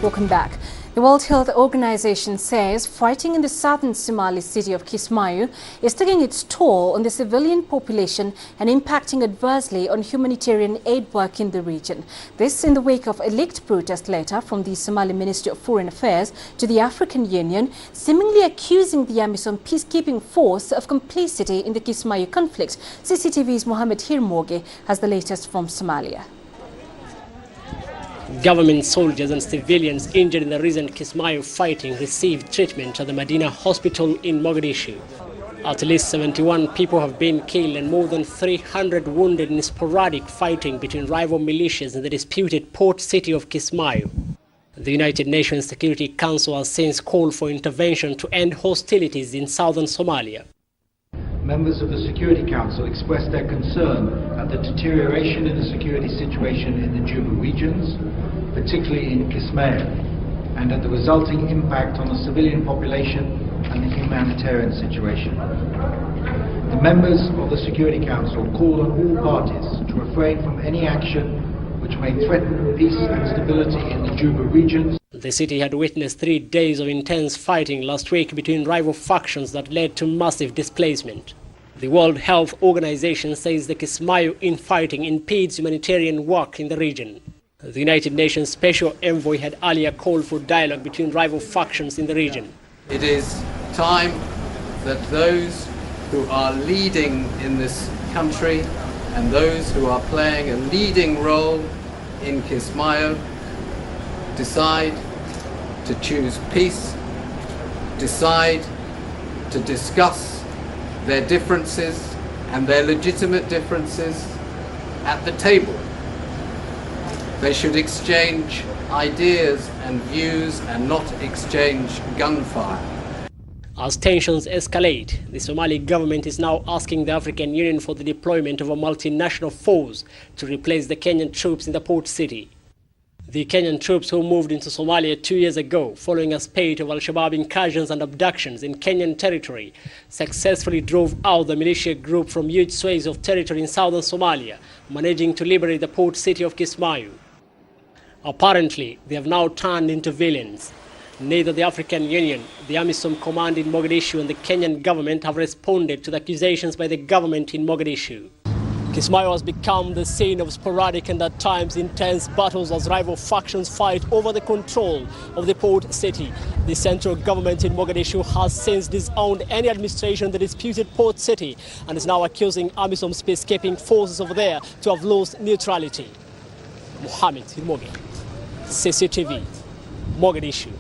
Welcome back. The World Health Organization says fighting in the southern Somali city of Kismayo is taking its toll on the civilian population and impacting adversely on humanitarian aid work in the region. This in the wake of a leaked protest letter from the Somali Ministry of Foreign Affairs to the African Union, seemingly accusing the AMISOM peacekeeping force of complicity in the Kismayo conflict. CCTV's Mohammed Hirmoge has the latest from Somalia. Government soldiers and civilians injured in the recent Kismayo fighting received treatment at the Medina hospital in Mogadishu. At least 71 people have been killed and more than 300 wounded in sporadic fighting between rival militias in the disputed port city of Kismayo. The United Nations Security Council has since called for intervention to end hostilities in southern Somalia. Members of the Security Council expressed their concern at the deterioration in the security situation in the Juba regions, particularly in Kismayo, and at the resulting impact on the civilian population and the humanitarian situation. The members of the Security Council called on all parties to refrain from any action which may threaten peace and stability in the Juba regions. The city had witnessed 3 days of intense fighting last week between rival factions that led to massive displacement. The World Health Organization says the Kismayo infighting impedes humanitarian work in the region. The United Nations Special Envoy had earlier called for dialogue between rival factions in the region. It is time that those who are leading in this country and those who are playing a leading role in Kismayo decide to choose peace, decide to discuss their differences and their legitimate differences at the table. They should exchange ideas and views and not exchange gunfire. As tensions escalate, the Somali government is now asking the African Union for the deployment of a multinational force to replace the Kenyan troops in the port city. The Kenyan troops who moved into Somalia 2 years ago following a spate of Al-Shabaab incursions and abductions in Kenyan territory successfully drove out the militia group from huge swathes of territory in southern Somalia, managing to liberate the port city of Kismayo. Apparently, they have now turned into villains. Neither the African Union, the AMISOM command in Mogadishu and the Kenyan government have responded to the accusations by the government in Mogadishu. Kismayo has become the scene of sporadic and at times intense battles as rival factions fight over the control of the port city. The central government in Mogadishu has since disowned any administration in the disputed port city and is now accusing AMISOM's peacekeeping forces over there to have lost neutrality. Mohammed Hirmoge, CCTV, Mogadishu.